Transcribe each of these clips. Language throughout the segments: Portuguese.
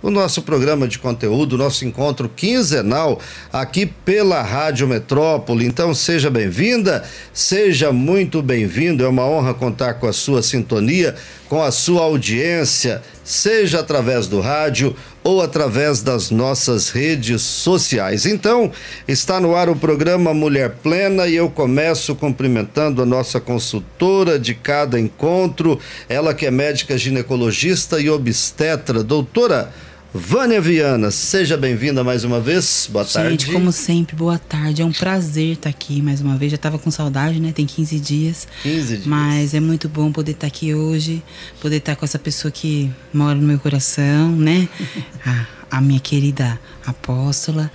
o nosso programa de conteúdo, o nosso encontro quinzenal aqui pela Rádio Metrópole. Então seja bem-vinda, seja muito bem-vindo, é uma honra contar com a sua sintonia, com a sua audiência, seja através do rádio ou através das nossas redes sociais. Então, está no ar o programa Mulher Plena e eu começo cumprimentando a nossa consultora de cada encontro, ela que é médica ginecologista e obstetra, doutora Vânia Viana. Seja bem-vinda mais uma vez, boa tarde. Gente, como sempre, boa tarde, é um prazer estar aqui mais uma vez, já estava com saudade, né, tem 15 dias. 15 dias. Mas é muito bom poder estar aqui hoje, poder estar com essa pessoa que mora no meu coração, né, a minha querida apóstola.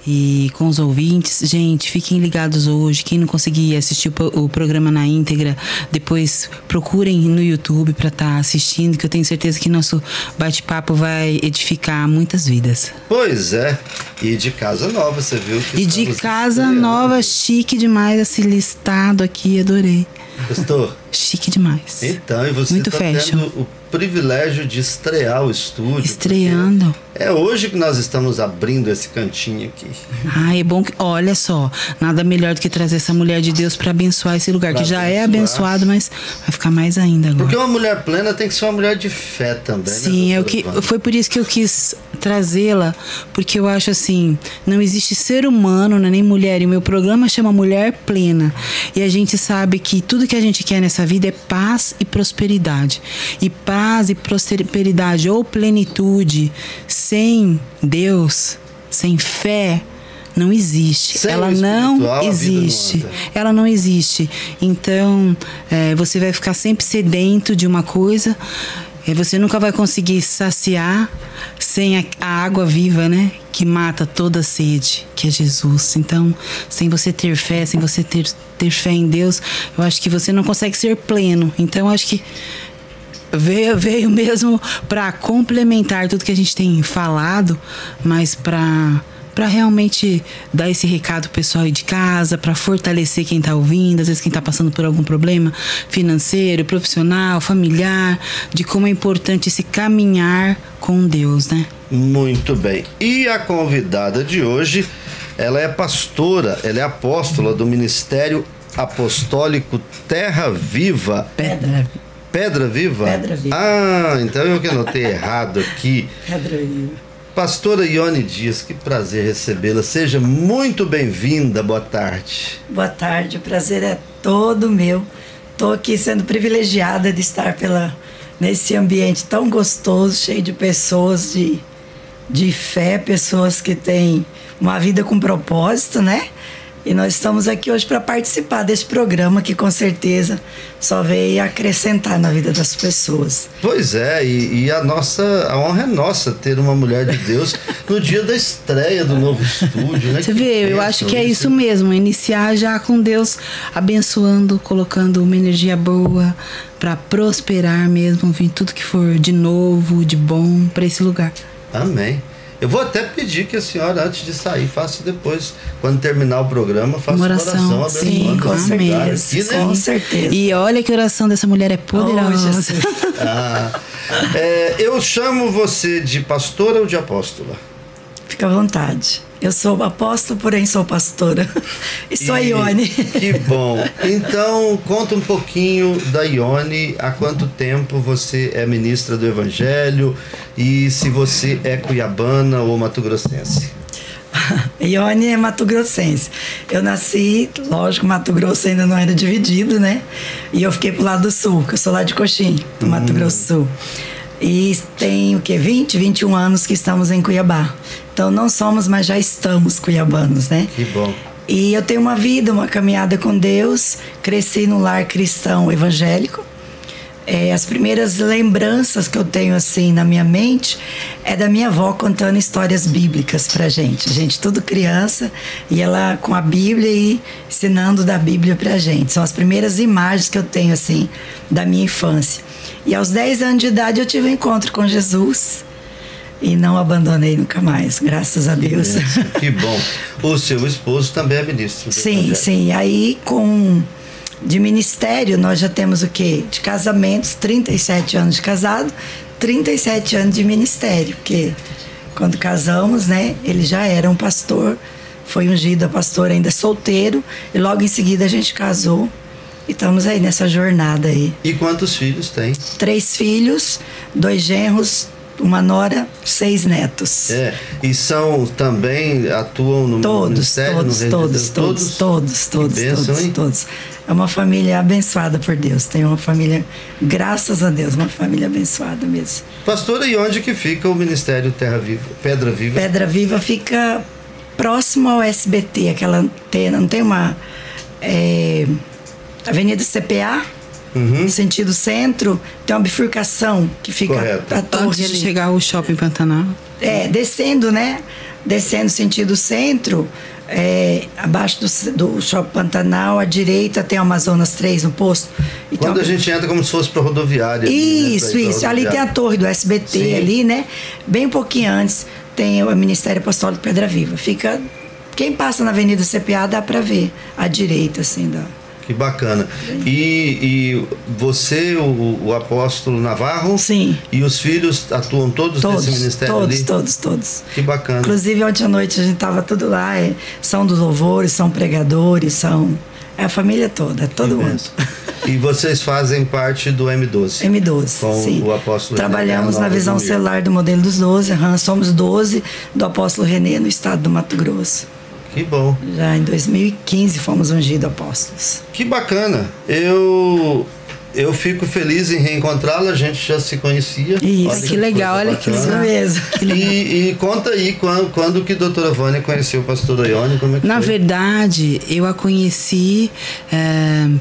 E com os ouvintes, gente, fiquem ligados hoje. Quem não conseguir assistir o programa na íntegra, depois procurem no YouTube para estar assistindo, que eu tenho certeza que nosso bate-papo vai edificar muitas vidas. Pois é, e de casa nova, você viu? Que e de casa nova, chique demais esse listado aqui, adorei. Gostou? Chique demais. Então, e você muito tá fashion. tendo o privilégio de estrear o estúdio. Estreando. É hoje que nós estamos abrindo esse cantinho aqui. Ah, é bom que, olha só, nada melhor do que trazer essa mulher de Deus para abençoar esse lugar, que já é abençoado, mas vai ficar mais ainda agora. Porque uma mulher plena tem que ser uma mulher de fé também, sim, né? Foi por isso que eu quis trazê-la, porque eu acho assim, não existe ser humano, né, nem mulher, e o meu programa chama Mulher Plena. E a gente sabe que tudo que a gente quer nessa vida é paz e prosperidade. E paz e prosperidade ou plenitude sem Deus, sem fé, não existe. Sem ela não existe. Ela não existe. Então, você vai ficar sempre sedento de uma coisa. Você nunca vai conseguir saciar sem a água viva, né? Que mata toda a sede, que é Jesus. Então, sem você ter fé, sem você ter fé em Deus, eu acho que você não consegue ser pleno. Então, eu acho que veio mesmo para complementar tudo que a gente tem falado, mas para realmente dar esse recado pessoal aí de casa, para fortalecer quem está ouvindo, às vezes quem está passando por algum problema financeiro, profissional, familiar, de como é importante esse caminhar com Deus, né? Muito bem. E a convidada de hoje, ela é pastora, ela é apóstola do Ministério Apostólico Terra Viva. Pedra Viva? Pedra Viva. Ah, então eu que anotei errado aqui. Pedra Viva. Pastora Ione Dias, que prazer recebê-la. Seja muito bem-vinda, boa tarde. Boa tarde, o prazer é todo meu. Estou aqui sendo privilegiada de estar nesse ambiente tão gostoso, cheio de pessoas de fé, pessoas que têm uma vida com propósito, né? E nós estamos aqui hoje para participar desse programa que com certeza só veio acrescentar na vida das pessoas. Pois é, e a honra é nossa ter uma mulher de Deus no dia da estreia do novo estúdio, né? Você vê, eu acho que é isso mesmo, iniciar já com Deus abençoando, colocando uma energia boa para prosperar mesmo, vir tudo que for de novo, de bom para esse lugar. Amém. Eu vou até pedir que a senhora, antes de sair, faça depois, quando terminar o programa, faça uma oração sim, com certeza, com certeza. E olha que a oração dessa mulher é poderosa. Eu chamo você de pastora ou de apóstola? Fica à vontade. Eu sou apóstolo, porém sou pastora. E sou a Ione. Que bom. Então, conta um pouquinho da Ione. Há quanto tempo você é ministra do Evangelho e se você é cuiabana ou mato-grossense? Ione é mato-grossense. Eu nasci, lógico, Mato Grosso ainda não era dividido, né? E eu fiquei pro lado do sul, que eu sou lá de Coxim, do Mato Grosso do Sul. E tem 21 anos que estamos em Cuiabá. Então não somos, mas já estamos cuiabanos, né? Que bom. E eu tenho uma vida, uma caminhada com Deus. Cresci no lar cristão evangélico. As primeiras lembranças que eu tenho assim na minha mente é da minha avó contando histórias bíblicas pra gente. A gente tudo criança e ela com a Bíblia e ensinando da Bíblia pra gente. São as primeiras imagens que eu tenho assim da minha infância. E aos 10 anos de idade eu tive um encontro com Jesus e não abandonei nunca mais, graças a Deus. Que bom. O seu esposo também é ministro. Sim, sim. Aí de ministério nós já temos o quê? De casamentos, 37 anos de casado, 37 anos de ministério, porque quando casamos, né, ele já era um pastor, foi ungido a pastor ainda solteiro, e logo em seguida a gente casou. E estamos aí nessa jornada aí. E quantos filhos tem? 3 filhos, 2 genros, uma nora, 6 netos. E são também, atuam no ministério? Todos. É uma família abençoada por Deus. Tem uma família, graças a Deus, uma família abençoada mesmo. Pastora, e onde que fica o Ministério Terra Viva? Pedra Viva? Pedra Viva fica próximo ao SBT, aquela antena, não tem uma... Avenida CPA, sentido centro, tem uma bifurcação que fica a torre. Antes de chegar ao Shopping Pantanal. Descendo, né? Descendo sentido centro, abaixo do Shopping Pantanal, à direita tem o Amazonas 3 no posto. Então, quando a gente entra como se fosse para rodoviária. Isso. Ali tem a torre do SBT. Sim. Ali, né? Bem um pouquinho antes tem o Ministério Apostólico Pedra Viva. Fica... Quem passa na Avenida CPA dá para ver à direita, assim, Que bacana. E você, o apóstolo Navarro? Sim. E os filhos atuam todos nesse ministério ali? Todos. Que bacana. Inclusive, ontem à noite a gente estava tudo lá. São dos louvores, são pregadores, são... É a família toda, todo mundo. E vocês fazem parte do M12? M12, com sim. O apóstolo Trabalhamos na visão celular do modelo dos 12. Somos 12 do apóstolo Renê no estado do Mato Grosso. Que bom. Já em 2015 fomos ungidos apóstolos. Que bacana. Eu fico feliz em reencontrá-la, a gente já se conhecia. Isso, que legal, olha que legal mesmo. E conta aí quando que a doutora Vânia conheceu o pastor Ione, como é que Na foi? verdade, eu a conheci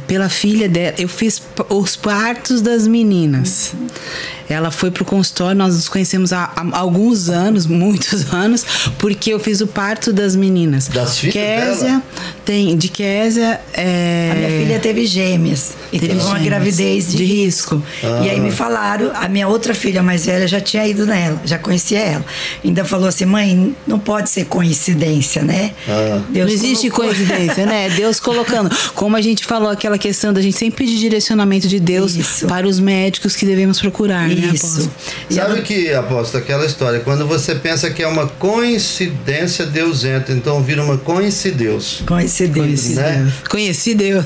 pela filha dela. Eu fiz os partos das meninas. Ela foi pro consultório, nós nos conhecemos há alguns anos, muitos anos, porque eu fiz o parto das meninas. Das filhas dela? De Késia. A minha filha teve gêmeas. E teve uma gravidez de risco. E aí me falaram, a minha outra filha mais velha já tinha ido nela, já conhecia ela. Ainda falou assim, mãe, não pode ser coincidência, né? Deus não existe coincidência, né? Deus colocando. Como a gente falou, aquela questão da gente sempre pedir direcionamento de Deus para os médicos que devemos procurar. Isso. Sabe que, apóstolo, aquela história, quando você pensa que é uma coincidência, Deus entra, então vira uma coincidência. Coincidência. Conheci Deus.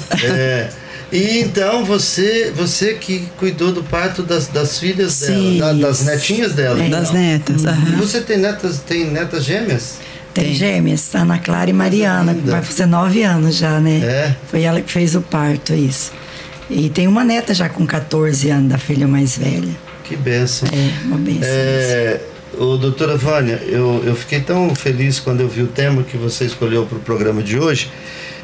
E então você que cuidou do parto das filhas dela, das netinhas dela. Das netas. E você tem netas gêmeas? Tem gêmeas, Ana Clara e Mariana, que vai fazer 9 anos já, né? Foi ela que fez o parto, isso. E tem uma neta já com 14 anos, da filha mais velha. Que bênção. Uma bênção. Doutora Vânia, eu fiquei tão feliz quando eu vi o tema que você escolheu para o programa de hoje.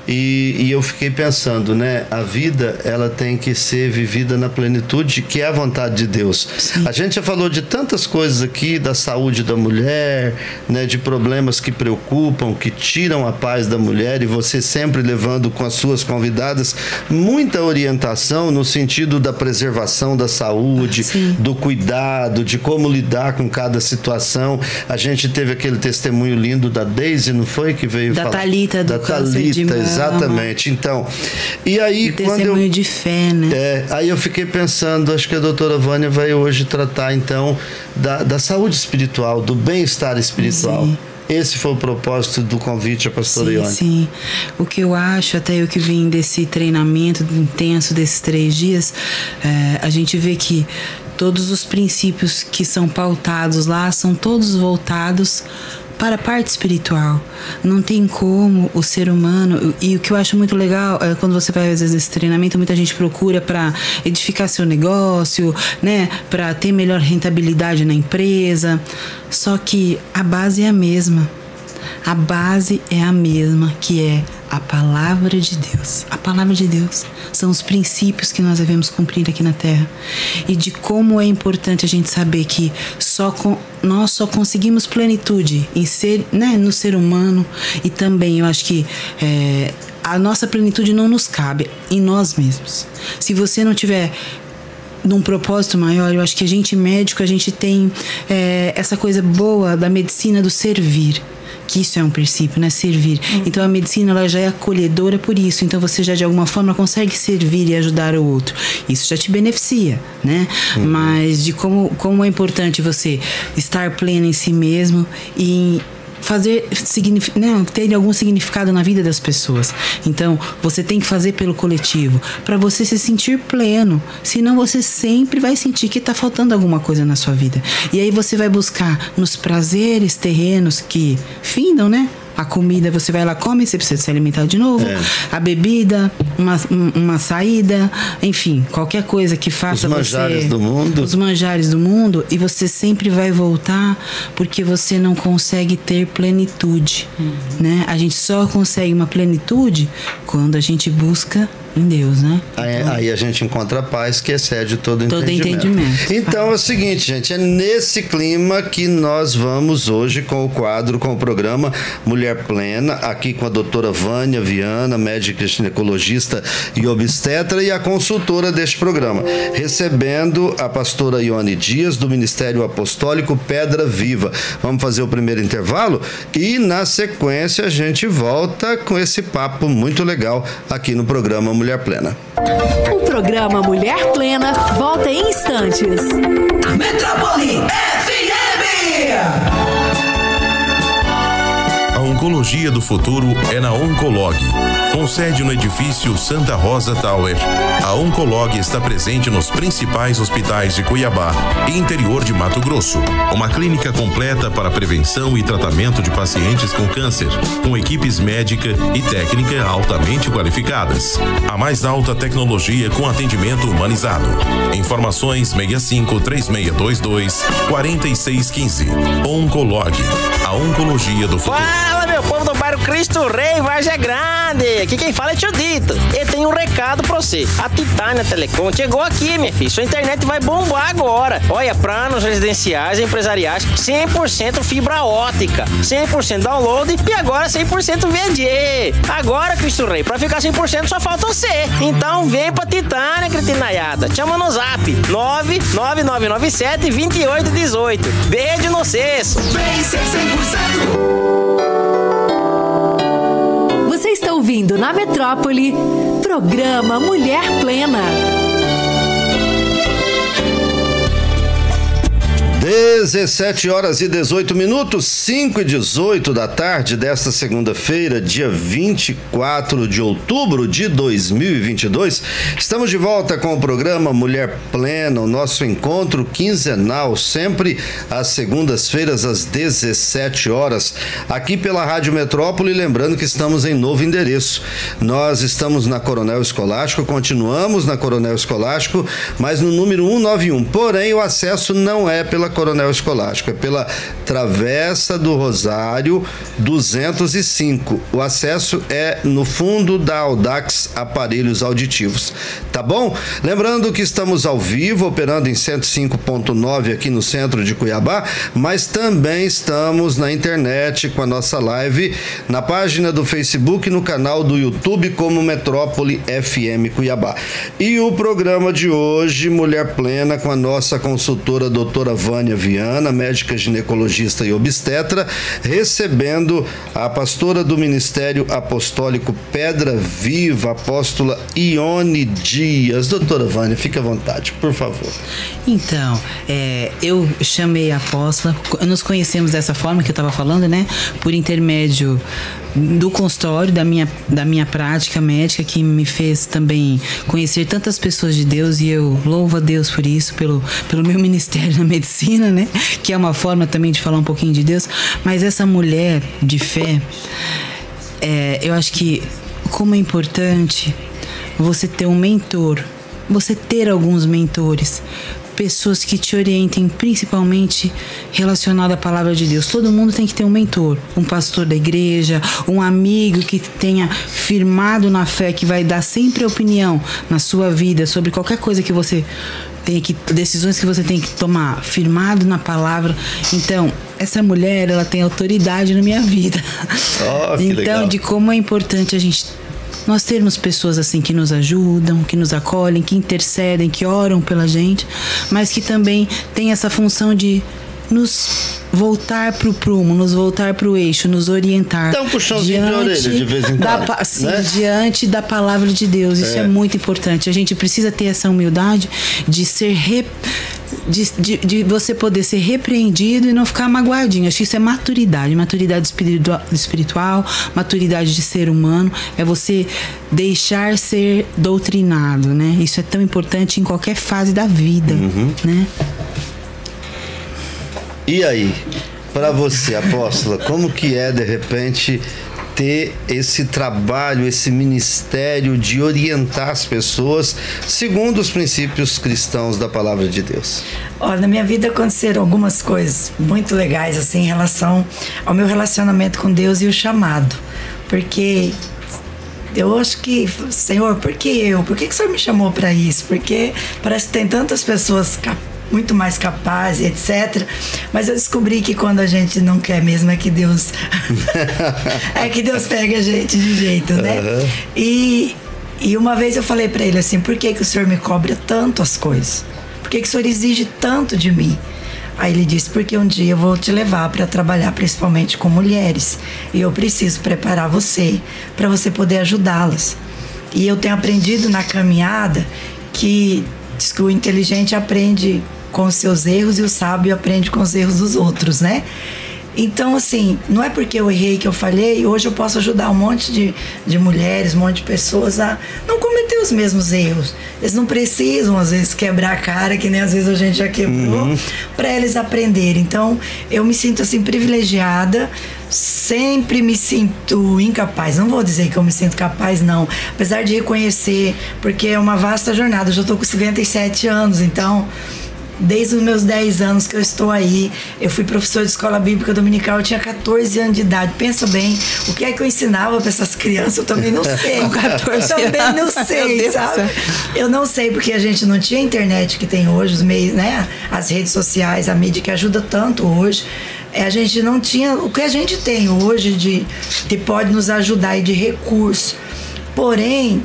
E eu fiquei pensando, né? A vida, ela tem que ser vivida na plenitude, que é a vontade de Deus. Sim. A gente já falou de tantas coisas aqui, da saúde da mulher, né? De problemas que preocupam, que tiram a paz da mulher, e você sempre levando com as suas convidadas muita orientação no sentido da preservação da saúde, do cuidado, de como lidar com cada situação. A gente teve aquele testemunho lindo da Deise, não foi? Que veio falar? Thalita, da Thalita, exatamente. Então, e aí testemunho de fé, né? Aí eu fiquei pensando, acho que a doutora Vânia vai hoje tratar então da saúde espiritual, do bem-estar espiritual. Sim. Esse foi o propósito do convite à pastora Ione. Sim. O que eu acho, até eu que vim desse treinamento intenso desses 3 dias, a gente vê que todos os princípios que são pautados lá são todos voltados para a parte espiritual. Não tem como o ser humano, e o que eu acho muito legal é quando você vai às vezes nesse treinamento, muita gente procura para edificar seu negócio, né, para ter melhor rentabilidade na empresa, só que a base é a mesma. A base é a mesma, que é a palavra de Deus. A palavra de Deus são os princípios que nós devemos cumprir aqui na Terra. E de como é importante a gente saber que nós só conseguimos plenitude em ser, né, no ser humano. E também eu acho que a nossa plenitude não nos cabe em nós mesmos. Se você não tiver num propósito maior, eu acho que a gente médico, a gente tem essa coisa boa da medicina do servir. Que isso é um princípio, né? Servir. Então a medicina ela já é acolhedora por isso. Então você já de alguma forma consegue servir e ajudar o outro. Isso já te beneficia, né? Mas de como é importante você estar pleno em si mesmo e fazer ter algum significado na vida das pessoas. Então, você tem que fazer pelo coletivo, para você se sentir pleno. Senão você sempre vai sentir que está faltando alguma coisa na sua vida. E aí você vai buscar nos prazeres terrenos que findam, né? A comida, você vai lá, come, você precisa se alimentar de novo. A bebida, uma saída, enfim, qualquer coisa que faça os manjares do mundo. Os manjares do mundo, e você sempre vai voltar porque você não consegue ter plenitude, né? A gente só consegue uma plenitude quando a gente busca em Deus, né? Aí a gente encontra a paz que excede todo entendimento. Então é o seguinte, gente, é nesse clima que nós vamos hoje com o programa Mulher Plena, aqui com a doutora Vânia Viana, médica ginecologista e obstetra, e a consultora deste programa, recebendo a pastora Ione Dias, do Ministério Apostólico Pedra Viva. Vamos fazer o primeiro intervalo e na sequência a gente volta com esse papo muito legal aqui no programa Mulher Plena. O programa Mulher Plena volta em instantes. Metrópole FM! A oncologia do futuro é na Oncolog. Com sede no edifício Santa Rosa Tower, a Oncolog está presente nos principais hospitais de Cuiabá e interior de Mato Grosso. Uma clínica completa para prevenção e tratamento de pacientes com câncer, com equipes médica e técnica altamente qualificadas. A mais alta tecnologia com atendimento humanizado. Informações 65-3622-4615. Oncolog, a oncologia do futuro. Fala, meu povo do bairro Cristo Rei, Vargem Grande. Aqui quem fala é Tio Dito. Eu tenho um recado pra você. A Titânia Telecom chegou aqui, minha filha. Sua internet vai bombar agora. Olha, planos residenciais e empresariais, 100% fibra ótica, 100% download e agora 100% VD. Agora, Cristo Rei, pra ficar 100% só falta você. Então vem pra Titânia, cretinaiada. Chama no zap 99997-2818. Beijo no cesto. Vem ser 100%. Você está ouvindo na Metrópole, programa Mulher Plena. 17h18, 5h18 da tarde desta segunda-feira, dia 24 de outubro de 2022. Estamos de volta com o programa Mulher Plena, o nosso encontro quinzenal, sempre às segundas-feiras, às 17 horas, aqui pela Rádio Metrópole. Lembrando que estamos em novo endereço. Nós estamos na Coronel Escolástico, continuamos na Coronel Escolástico, mas no número 191. Porém, o acesso não é pela Coronel Escolástico, é pela Travessa do Rosário 205. O acesso é no fundo da Audax Aparelhos Auditivos, tá bom? Lembrando que estamos ao vivo, operando em 105.9 aqui no centro de Cuiabá, mas também estamos na internet com a nossa live na página do Facebook e no canal do YouTube como Metrópole FM Cuiabá. E o programa de hoje, Mulher Plena, com a nossa consultora doutora Vânia Viana, médica ginecologista e obstetra, recebendo a pastora do Ministério Apostólico Pedra Viva, apóstola Ione Dias. Doutora Vânia, fique à vontade, por favor. Então, eu chamei a apóstola, nos conhecemos dessa forma que eu estava falando, né? Por intermédio do consultório, da minha prática médica, que me fez também conhecer tantas pessoas de Deus, e eu louvo a Deus por isso, pelo meu ministério na medicina, né? Que é uma forma também de falar um pouquinho de Deus. Mas essa mulher de fé, eu acho que como é importante você ter um mentor, você ter alguns mentores, pessoas que te orientem, principalmente relacionado à palavra de Deus. Todo mundo tem que ter um mentor, um pastor da igreja, um amigo que tenha firmado na fé, que vai dar sempre opinião na sua vida sobre qualquer coisa que você tem que, decisões que você tem que tomar, firmado na palavra. Então, essa mulher, ela tem autoridade na minha vida. Que então, legal. De como é importante a gente nós termos pessoas assim que nos ajudam, que nos acolhem, que intercedem, que oram pela gente, mas que também tem essa função de nos voltar pro prumo, nos voltar pro eixo, nos orientar. Dá um puxãozinho de orelha de vez em quando. Sim, né? Diante da palavra de Deus. Isso é muito importante. A gente precisa ter essa humildade de ser de você poder ser repreendido e não ficar magoadinho. Acho que isso é maturidade espiritual, maturidade de ser humano, é você deixar ser doutrinado, né? Isso é tão importante em qualquer fase da vida, né? E aí, para você, apóstola, como que é, de repente, ter esse trabalho, esse ministério de orientar as pessoas segundo os princípios cristãos da palavra de Deus? Olha, na minha vida aconteceram algumas coisas muito legais, assim, em relação ao meu relacionamento com Deus e o chamado. Porque eu acho que, Senhor, por que eu? Por que o Senhor me chamou para isso? Porque parece que tem tantas pessoas muito mais capaz, etc. Mas eu descobri que quando a gente não quer mesmo é que Deus é que Deus pega a gente de jeito, né? E uma vez eu falei para ele assim: por que o Senhor me cobra tanto as coisas? Por que o Senhor exige tanto de mim? Aí ele disse: porque um dia eu vou te levar para trabalhar principalmente com mulheres e eu preciso preparar você para você poder ajudá-las. E eu tenho aprendido na caminhada que diz que o inteligente aprende com os seus erros e o sábio aprende com os erros dos outros, né? Então, assim, não é porque eu errei que eu falhei, hoje eu posso ajudar um monte de mulheres, um monte de pessoas a não cometer os mesmos erros. Eles não precisam, às vezes, quebrar a cara, que nem às vezes a gente já quebrou, para eles aprenderem. Então, eu me sinto, assim, privilegiada, sempre me sinto incapaz. Não vou dizer que eu me sinto capaz, não. Apesar de reconhecer, porque é uma vasta jornada. Eu já estou com 57 anos, então desde os meus 10 anos que eu estou aí. Eu fui professor de escola bíblica dominical, eu tinha 14 anos de idade. Pensa bem, o que é que eu ensinava para essas crianças? Eu também não sei. Com 14 também não sei, sabe? Eu não sei, porque a gente não tinha a internet que tem hoje, os meios, né? As redes sociais, a mídia que ajuda tanto hoje. A gente não tinha o que a gente tem hoje que pode nos ajudar e de recurso. Porém,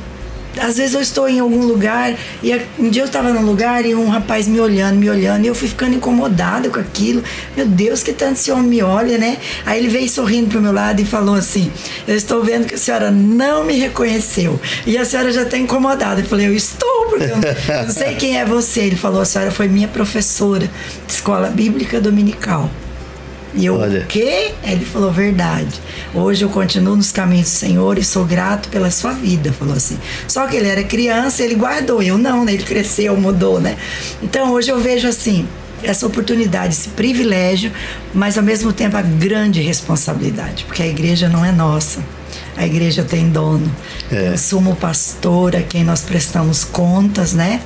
às vezes eu estou em algum lugar e um dia eu estava num lugar e um rapaz me olhando e eu fui ficando incomodada com aquilo. Meu Deus, que tanto esse homem me olha, né? Aí ele veio sorrindo pro meu lado e falou assim: eu estou vendo que a senhora não me reconheceu e a senhora já está incomodada. Eu falei: eu estou, porque eu não sei quem é você. Ele falou: a senhora foi minha professora de escola bíblica dominical. E eu, o quê? Ele falou: verdade. Hoje eu continuo nos caminhos do Senhor e sou grato pela sua vida. Falou assim. Só que ele era criança, ele guardou. Eu não, né? Ele cresceu, mudou, né? Então hoje eu vejo assim, essa oportunidade, esse privilégio, mas ao mesmo tempo a grande responsabilidade, porque a igreja não é nossa. A igreja tem dono. Eu sumo pastor a quem nós prestamos contas, né?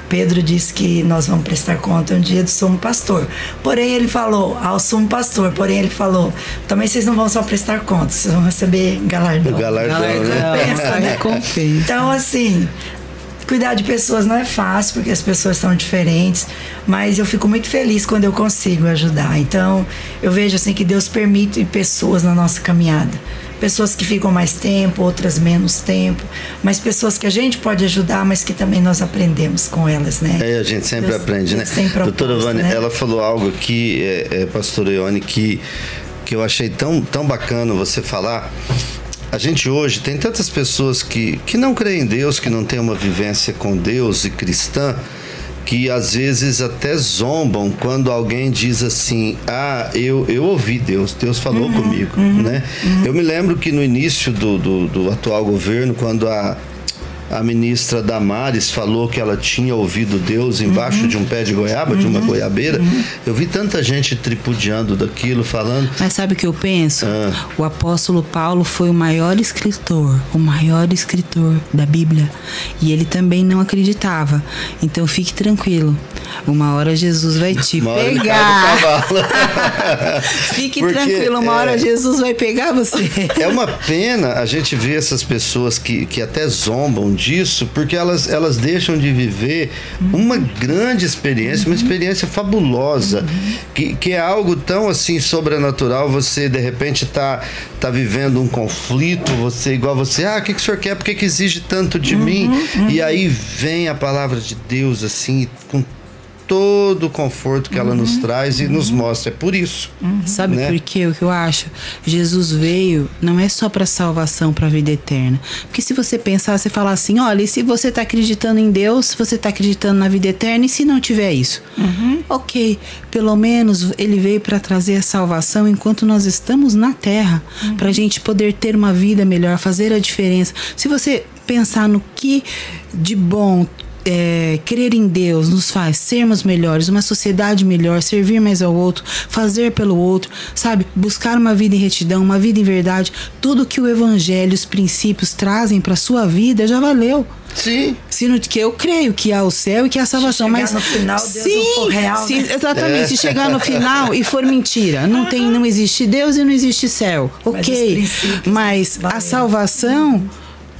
Pedro disse que nós vamos prestar conta um dia do sumo pastor. Porém, ele falou ao sumo pastor, também vocês não vão só prestar conta, vocês vão receber galardão. Galardão, né? Então, assim, cuidar de pessoas não é fácil, porque as pessoas são diferentes, mas eu fico muito feliz quando eu consigo ajudar. Então, eu vejo assim que Deus permite pessoas na nossa caminhada. Pessoas que ficam mais tempo, outras menos tempo, mas pessoas que a gente pode ajudar, mas que também nós aprendemos com elas, né? A gente sempre aprende, né? Doutora Vânia, né? Ela falou algo aqui, pastora Ione, que eu achei tão bacana você falar. A gente hoje tem tantas pessoas que não creem em Deus, que não têm uma vivência com Deus e cristã, que às vezes até zombam quando alguém diz assim: eu ouvi Deus falou comigo, né? Eu me lembro que no início do atual governo, quando a ministra Damares falou que ela tinha ouvido Deus embaixo de um pé de goiaba, de uma goiabeira, eu vi tanta gente tripudiando daquilo, falando. Mas sabe o que eu penso? O apóstolo Paulo foi o maior escritor da Bíblia, e ele também não acreditava. Então fique tranquilo, Uma hora Jesus vai te pegar. Fique tranquilo, uma hora Jesus vai pegar você. É uma pena a gente ver essas pessoas que até zombam disso, porque elas deixam de viver uma grande experiência, uma experiência fabulosa, que é algo tão assim sobrenatural. Você de repente tá vivendo um conflito, igual você, o que o senhor quer? Por que exige tanto de mim? E aí vem a palavra de Deus assim, com todo o conforto que ela nos traz e nos mostra. É por isso. Sabe por quê? O que eu acho? Jesus veio não é só para salvação, para a vida eterna. Porque se você pensar, você falar assim, olha, e se você está acreditando em Deus, você está acreditando na vida eterna, e se não tiver isso? Ok, pelo menos ele veio para trazer a salvação enquanto nós estamos na terra, para a gente poder ter uma vida melhor, fazer a diferença. Se você pensar no que de bom crer em Deus nos faz sermos melhores, uma sociedade melhor, servir mais ao outro, fazer pelo outro, sabe? Buscar uma vida em retidão, uma vida em verdade. Tudo que o Evangelho, os princípios trazem para sua vida já valeu. Sim. Que eu creio que há o céu e que há a salvação. Se chegar mas no final, Deus não for real, sim, né? exatamente. Se chegar no final e for mentira, não existe Deus e não existe céu. Ok. Mas a salvação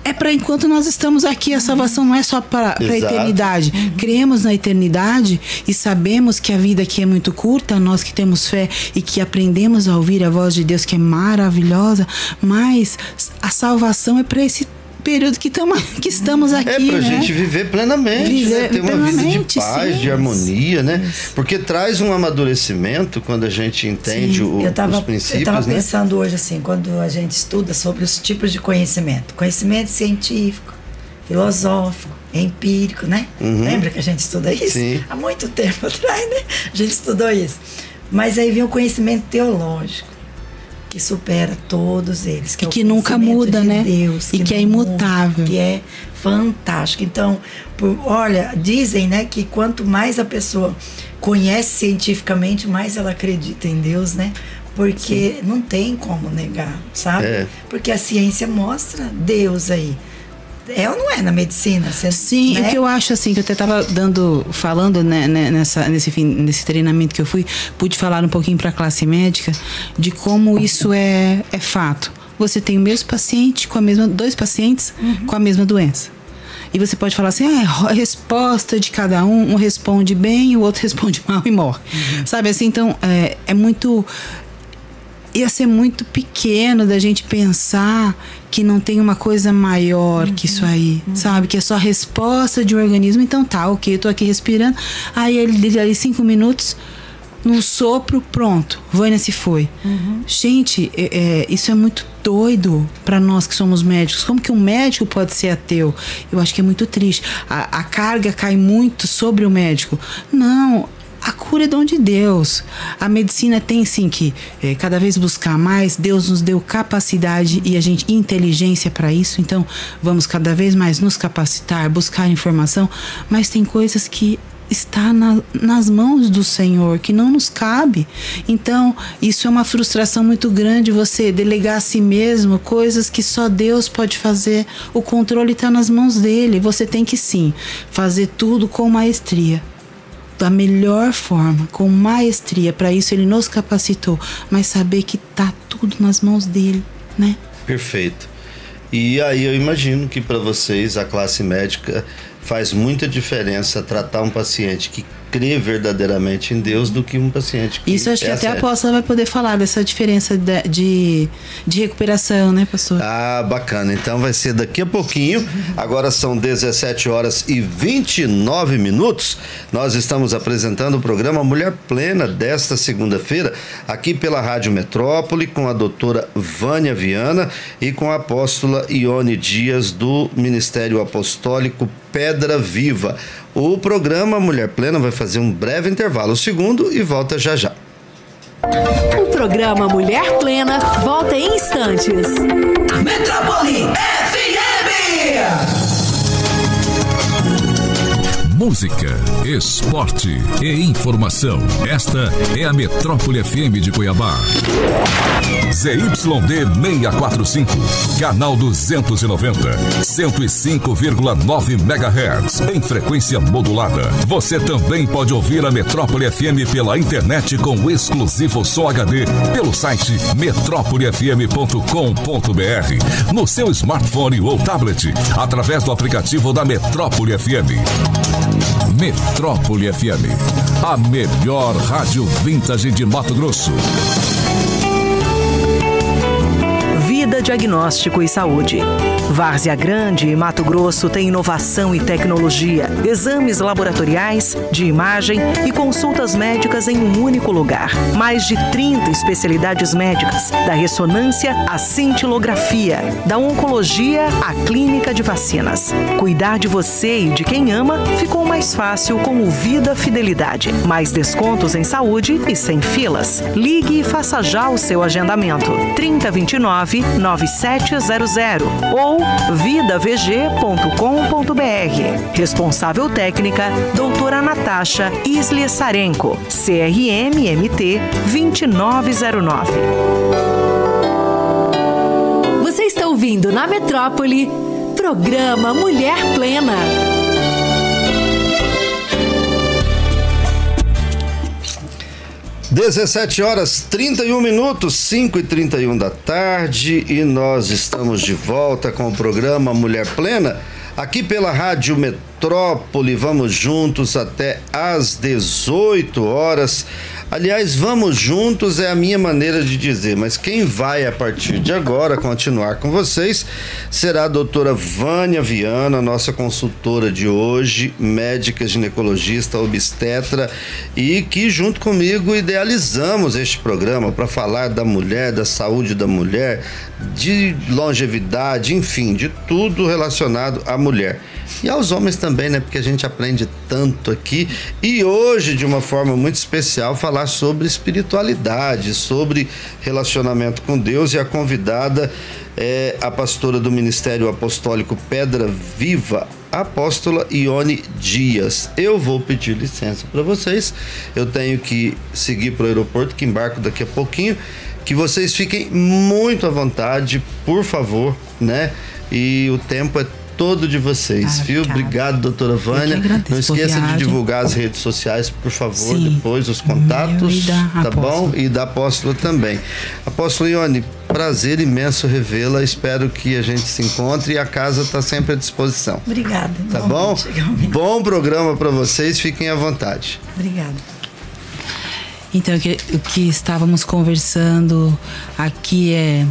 é para enquanto nós estamos aqui. A salvação não é só para a eternidade. Cremos na eternidade e sabemos que a vida aqui é muito curta, nós que temos fé e que aprendemos a ouvir a voz de Deus, que é maravilhosa, mas a salvação é para esse período que estamos aqui. É pra gente viver plenamente, ter uma vida de paz, de harmonia, né? Isso. Porque traz um amadurecimento quando a gente entende os princípios. Eu estava pensando hoje assim, quando a gente estuda sobre os tipos de conhecimento científico, filosófico, empírico, né? Lembra que a gente estuda isso? Sim. Há muito tempo atrás, né? A gente estudou isso. Mas aí vem o conhecimento teológico, que supera todos eles, que nunca muda, de né? Deus, que é imutável, que é fantástico. Então, olha, dizem, né, que quanto mais a pessoa conhece cientificamente, mais ela acredita em Deus, né? Porque não tem como negar, sabe? Porque a ciência mostra Deus aí. É ou não é na medicina? Sim, né? O que eu acho assim, que eu até estava falando, né, nesse treinamento que eu fui, pude falar um pouquinho para a classe médica de como isso é fato. Você tem o mesmo paciente dois pacientes com a mesma doença. E você pode falar assim, a resposta de cada um responde bem, o outro responde mal e morre. Sabe assim, então é muito... Ia ser muito pequeno da gente pensar que não tem uma coisa maior que isso aí, sabe? Que é só a resposta de um organismo. Então ok, eu tô aqui respirando. Aí ele ali 5 minutos, num sopro, pronto, Vânia se foi. Gente, isso é muito doido para nós que somos médicos. Como que um médico pode ser ateu? Eu acho que é muito triste. A carga cai muito sobre o médico. Não, a cura é dom de Deus. A medicina tem sim que cada vez buscar mais. Deus nos deu capacidade e inteligência para isso. Então vamos cada vez mais nos capacitar, buscar informação. Mas tem coisas que está nas mãos do Senhor, que não nos cabe. Então isso é uma frustração muito grande, você delegar a si mesmo coisas que só Deus pode fazer. O controle está nas mãos dele. Você tem que sim fazer tudo com maestria, da melhor forma, com maestria. Para isso ele nos capacitou, mas saber que tá tudo nas mãos dele, né? Perfeito. E aí eu imagino que para vocês, a classe médica, faz muita diferença tratar um paciente que crê verdadeiramente em Deus do que um paciente que... Isso acho que até a apóstola vai poder falar dessa diferença de recuperação, né, pastor? Ah, bacana. Então vai ser daqui a pouquinho. Agora são 17h29. Nós estamos apresentando o programa Mulher Plena desta segunda-feira, aqui pela Rádio Metrópole, com a doutora Vânia Viana e com a apóstola Ione Dias, do Ministério Apostólico Pedra Viva. O programa Mulher Plena vai fazer um breve intervalo, segundo, e volta já já. O programa Mulher Plena volta em instantes. Metrópole FM. música, esporte e informação. Esta é a Metrópole FM de Cuiabá. ZYD 645, canal 290, 105,9 MHz, em frequência modulada. Você também pode ouvir a Metrópole FM pela internet com exclusivo som HD pelo site metrópolefm.com.br, no seu smartphone ou tablet, através do aplicativo da Metrópole FM. Metrópole FM, a melhor rádio vintage de Mato Grosso. Vida, diagnóstico e saúde. Várzea Grande e Mato Grosso tem inovação e tecnologia, exames laboratoriais, de imagem e consultas médicas em um único lugar. Mais de 30 especialidades médicas, da ressonância à cintilografia, da oncologia à clínica de vacinas. Cuidar de você e de quem ama ficou mais fácil com o Vida Fidelidade. Mais descontos em saúde e sem filas. Ligue e faça já o seu agendamento. 3029-9700 ou vidavg.com.br. Responsável técnica, doutora Natasha Islia Sarenco, CRM-MT 2909. Você está ouvindo na Metrópole, programa Mulher Plena. Dezessete horas 31 minutos, 5h31 da tarde, e nós estamos de volta com o programa Mulher Plena, aqui pela Rádio Metrópole. Vamos juntos até às 18 horas. Aliás, vamos juntos é a minha maneira de dizer, mas quem vai a partir de agora continuar com vocês será a doutora Vânia Viana, nossa consultora de hoje, médica ginecologista, obstetra, e que junto comigo idealizamos este programa para falar da mulher, da saúde da mulher, de longevidade, enfim, de tudo relacionado à mulher. E aos homens também, né? Porque a gente aprende tanto aqui. E hoje, de uma forma muito especial, falar sobre espiritualidade, sobre relacionamento com Deus. E a convidada é a pastora do Ministério Apostólico Pedra Viva, a apóstola Ione Dias. Eu vou pedir licença para vocês. Eu tenho que seguir para o aeroporto, que embarco daqui a pouquinho. Que vocês fiquem muito à vontade, por favor, né? E o tempo é todo de vocês, viu? Obrigado, doutora Vânia. Não esqueça de divulgar as redes sociais, por favor. Sim, depois os contatos, tá bom? E da apóstola também. Apóstola Ione, prazer imenso revê-la. Espero que a gente se encontre e a casa está sempre à disposição. Obrigada. Tá bom? Bom programa para vocês, fiquem à vontade. Obrigada. Então, o que estávamos conversando aqui é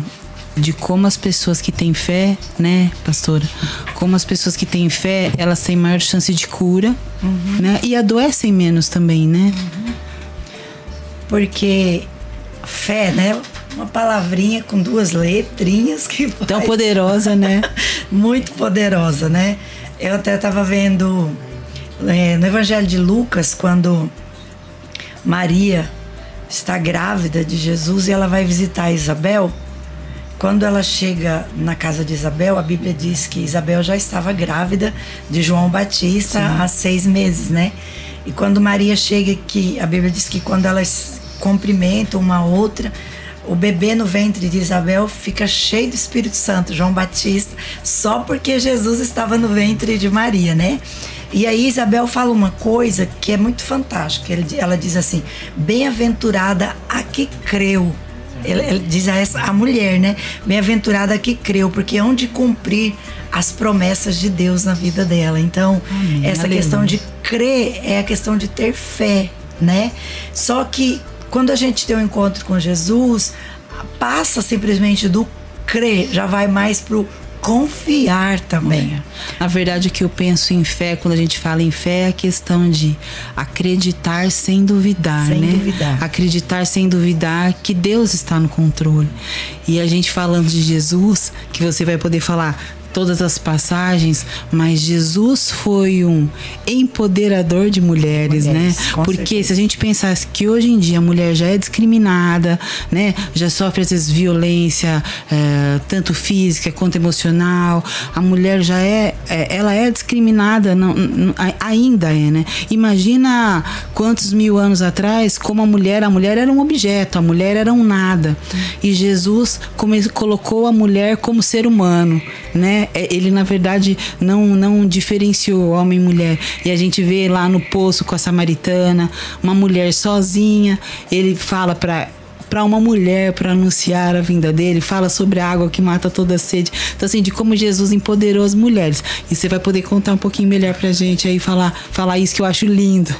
de como as pessoas que têm fé, né, pastora? Como as pessoas que têm fé, elas têm maior chance de cura, né? E adoecem menos também, né? Porque fé, né? Uma palavrinha com duas letrinhas que faz... Tão poderosa, né? Muito poderosa, né? Eu até estava vendo no Evangelho de Lucas, quando Maria está grávida de Jesus e ela vai visitar Isabel. Quando ela chega na casa de Isabel, a Bíblia diz que Isabel já estava grávida de João Batista há 6 meses, né? E quando Maria chega aqui, a Bíblia diz que quando elas cumprimentam uma outra, o bebê no ventre de Isabel fica cheio do Espírito Santo, João Batista, só porque Jesus estava no ventre de Maria, né? E aí Isabel fala uma coisa que é muito fantástica. Ela diz assim: bem-aventurada a que creu. Ele diz a mulher, né? Bem-aventurada a que creu, porque hão de cumprir as promessas de Deus na vida dela. Então, essa questão de crer é a questão de ter fé, né? Só que quando a gente tem um encontro com Jesus, passa simplesmente do crer, já vai mais pro confiar também. Na verdade, o que eu penso em fé, quando a gente fala em fé, é a questão de acreditar sem duvidar, né? Duvidar. Acreditar sem duvidar que Deus está no controle. E a gente falando de Jesus, que você vai poder falar: todas as passagens, mas Jesus foi um empoderador de mulheres, né? Porque certeza. Se a gente pensasse que hoje em dia a mulher já é discriminada, né? Já sofre às vezes violência, tanto física quanto emocional, a mulher já ela é discriminada, ainda é, né? Imagina quantos mil anos atrás, como a mulher era um objeto, a mulher era um nada. E Jesus colocou a mulher como ser humano, né? Ele, na verdade, não diferenciou homem e mulher. E a gente vê lá no poço com a samaritana, uma mulher sozinha, ele fala para uma mulher, para anunciar a vinda dele, fala sobre a água que mata toda a sede. Então, assim, de como Jesus empoderou as mulheres. E você vai poder contar um pouquinho melhor pra gente aí, falar isso que eu acho lindo.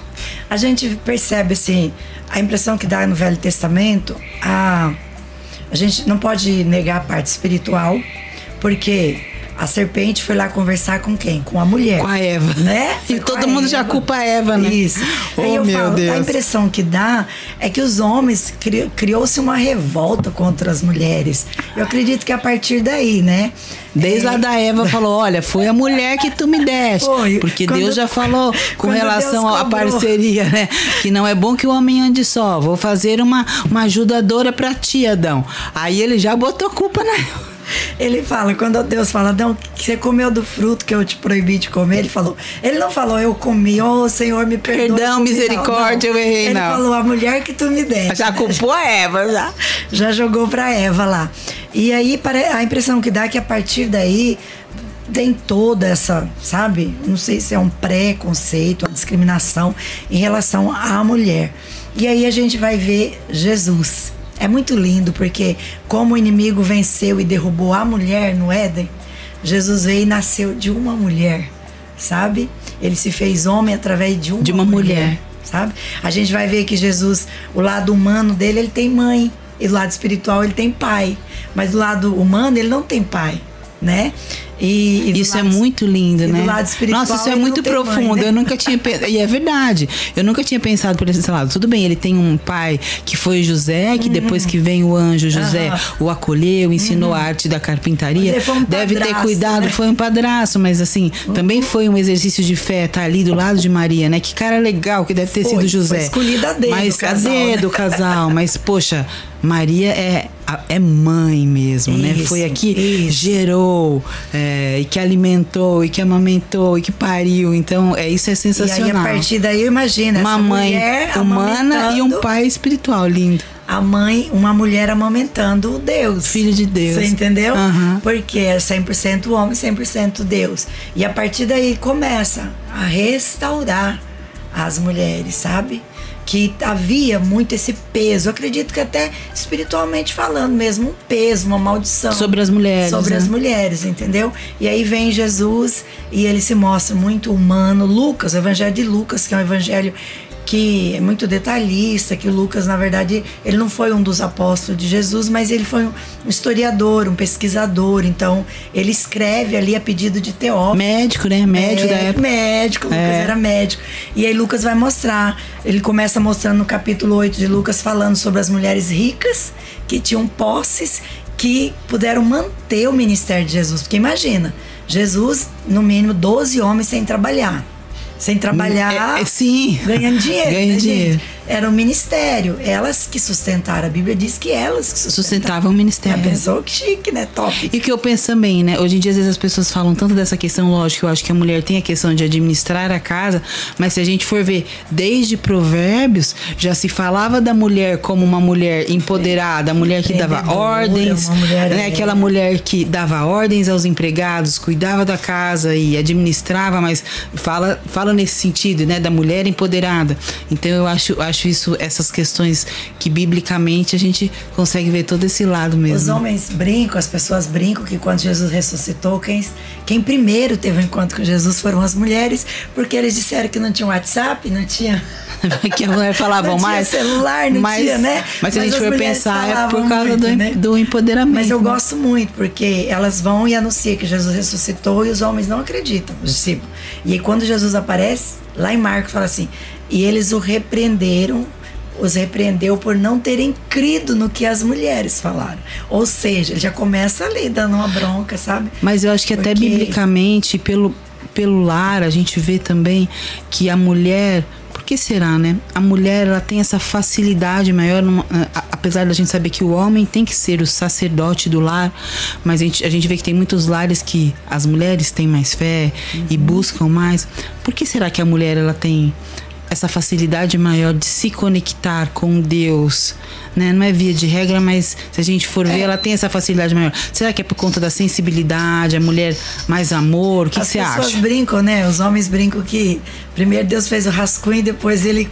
A gente percebe, assim, a impressão que dá no Velho Testamento, a gente não pode negar a parte espiritual, porque a serpente foi lá conversar com quem? Com a mulher. Com a Eva. Né? E todo mundo já culpa a Eva, né? Isso. Aí eu falo, Deus. A impressão que dá é que os homens criou-se uma revolta contra as mulheres. Eu acredito que a partir daí, né? Desde lá da Eva falou, olha, foi a mulher que tu me deste. Foi. Porque Deus já falou com relação à parceria, né? Que não é bom que o homem ande só. Vou fazer uma ajudadora pra ti, Adão. Aí ele já botou culpa na Eva. Ele fala, quando Deus fala, Adão, que você comeu do fruto que eu te proibi de comer, ele não falou, eu comi, Senhor, me perdoa. Perdão, misericórdia, eu errei, ele falou, a mulher que tu me deste. Já culpou a Eva, já jogou pra Eva lá. E aí, a impressão que dá é que a partir daí tem toda essa, sabe, não sei se é um preconceito, uma discriminação em relação à mulher. E aí a gente vai ver Jesus. É muito lindo, porque como o inimigo venceu e derrubou a mulher no Éden, Jesus veio e nasceu de uma mulher, sabe? Ele se fez homem através de uma mulher, sabe? A gente vai ver que Jesus, o lado humano dele, ele tem mãe, e do lado espiritual ele tem pai, mas do lado humano ele não tem pai, né? E isso lado, é muito lindo, né? Do lado espiritual, nossa, isso é muito profundo. Mãe, né? Eu nunca tinha pensado. E é verdade. Eu nunca tinha pensado por esse lado. Tudo bem, ele tem um pai que foi José, que depois que vem o anjo José o acolheu, ensinou a arte da carpintaria. Deve ter cuidado, né? Foi um padrasto, mas assim, também foi um exercício de fé estar ali do lado de Maria, né? Que cara legal que deve ter sido José. Foi escolhida a dedo, mas a dedo, casal. Mas, poxa, Maria é mãe mesmo, né? Foi a que gerou, e que alimentou, e que amamentou, e que pariu. Então, isso é sensacional. E aí, a partir daí, imagina, uma mãe humana e um pai espiritual lindo. A mãe, uma mulher amamentando o Deus. Filho de Deus. Você entendeu? Porque é 100% homem, 100% Deus. E a partir daí começa a restaurar as mulheres, sabe? Que havia muito esse peso, eu acredito que até espiritualmente falando mesmo, um peso, uma maldição. Sobre as mulheres. Sobre as mulheres, entendeu? E aí vem Jesus e ele se mostra muito humano. Lucas, o evangelho de Lucas, que é um evangelho que é muito detalhista, que o Lucas, na verdade, ele não foi um dos apóstolos de Jesus, mas ele foi um historiador, um pesquisador, então ele escreve ali a pedido de Teófilo. Médico, né? Médico da época. Médico, Lucas era médico. E aí Lucas vai mostrar, ele começa mostrando no capítulo 8 de Lucas, falando sobre as mulheres ricas, que tinham posses, que puderam manter o ministério de Jesus. Porque imagina, Jesus, no mínimo 12 homens sem trabalhar. Sem trabalhar, sim, ganhando dinheiro. Ganhando dinheiro. Era um ministério. Elas que sustentaram. A Bíblia diz que elas que sustentavam o ministério. Pensou que chique, né? Top. E o que eu penso também, né? Hoje em dia, às vezes, as pessoas falam tanto dessa questão, lógico, eu acho que a mulher tem a questão de administrar a casa, mas se a gente for ver, desde Provérbios, já se falava da mulher como uma mulher empoderada, a mulher que dava ordens, né? Aquela mulher que dava ordens aos empregados, cuidava da casa e administrava, mas fala nesse sentido, né? Da mulher empoderada. Então, eu acho isso, essas questões que biblicamente a gente consegue ver todo esse lado mesmo. Os homens brincam, as pessoas brincam que quando Jesus ressuscitou, quem primeiro teve um encontro com Jesus foram as mulheres, porque eles disseram que não tinha WhatsApp, não tinha... que a mulher falava mais. Não tinha celular, não tinha, né? Mas se a gente for pensar, é por causa muito, né? do empoderamento. Mas eu gosto muito, porque elas vão e anunciam que Jesus ressuscitou e os homens não acreditam, os discípulos. E aí quando Jesus aparece, lá em Marcos fala assim, e eles o repreenderam, os repreendeu por não terem crido no que as mulheres falaram. Ou seja, ele já começa ali dando uma bronca, sabe? Mas eu acho que até biblicamente, pelo lar, a gente vê também que a mulher... Por que será, né? A mulher, ela tem essa facilidade maior, apesar da gente saber que o homem tem que ser o sacerdote do lar, mas a gente vê que tem muitos lares que as mulheres têm mais fé e buscam mais. Por que será que a mulher, ela tem essa facilidade maior de se conectar com Deus, né? Não é via de regra, mas se a gente for ver, ela tem essa facilidade maior. Será que é por conta da sensibilidade, a mulher mais amor? O que você acha? As pessoas brincam, né? Os homens brincam que primeiro Deus fez o rascunho e depois ele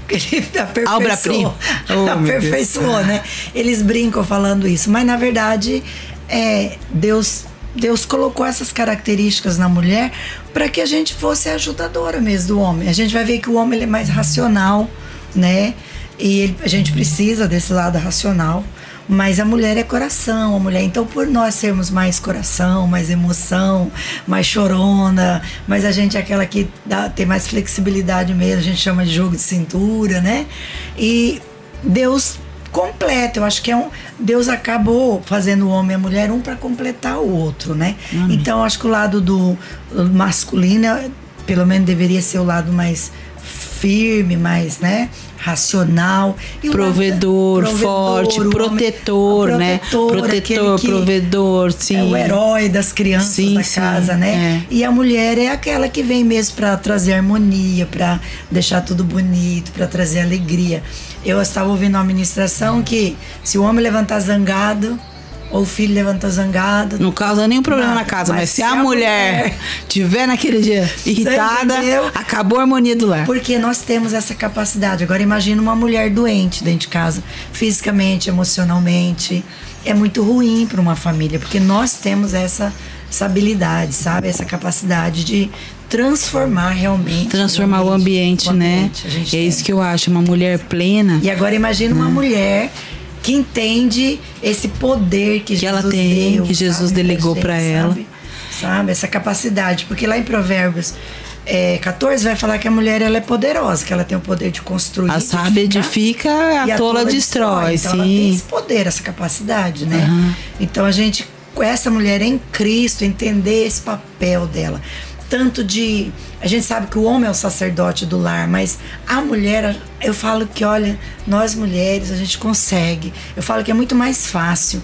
aperfeiçoou, né? Eles brincam falando isso, mas na verdade Deus colocou essas características na mulher para que a gente fosse a ajudadora mesmo do homem. A gente vai ver que o homem ele é mais racional, né? E a gente precisa desse lado racional. Mas a mulher é coração, a mulher. Então, por nós sermos mais coração, mais emoção, mais chorona, mas a gente é aquela que tem mais flexibilidade mesmo, a gente chama de jogo de cintura, né? E Deus completa, eu acho que Deus acabou fazendo o homem e a mulher um para completar o outro, né? Então, eu acho que o lado do masculino, pelo menos deveria ser o lado mais firme, mais, né, racional. E provedor, forte, protetor, né? Protetor, provedor, sim. É o herói das crianças da casa, né? E a mulher é aquela que vem mesmo para trazer harmonia, para deixar tudo bonito, para trazer alegria. Eu estava ouvindo uma ministração que se o homem levantar zangado, ou o filho levanta zangado, não causa nenhum problema na casa, mas se a mulher tiver naquele dia irritada, acabou a harmonia do lar. Porque nós temos essa capacidade. Agora imagina uma mulher doente dentro de casa, fisicamente, emocionalmente. É muito ruim para uma família, porque nós temos essa habilidade, sabe? Essa capacidade de transformar realmente. Transformar o ambiente, né? É isso que eu acho, uma mulher plena. E agora imagina uma mulher que entende esse poder que Jesus ela tem, deu, que Jesus delegou para ela. Sabe? Essa capacidade. Porque lá em Provérbios 14 vai falar que a mulher ela é poderosa, que ela tem o poder de construir. A sábia edifica, a tola destrói. Então ela tem esse poder, essa capacidade, né? Então a gente, com essa mulher em Cristo, entender esse papel dela. Tanto de... A gente sabe que o homem é o sacerdote do lar, mas a mulher, eu falo que, olha, nós mulheres, a gente consegue. Eu falo que é muito mais fácil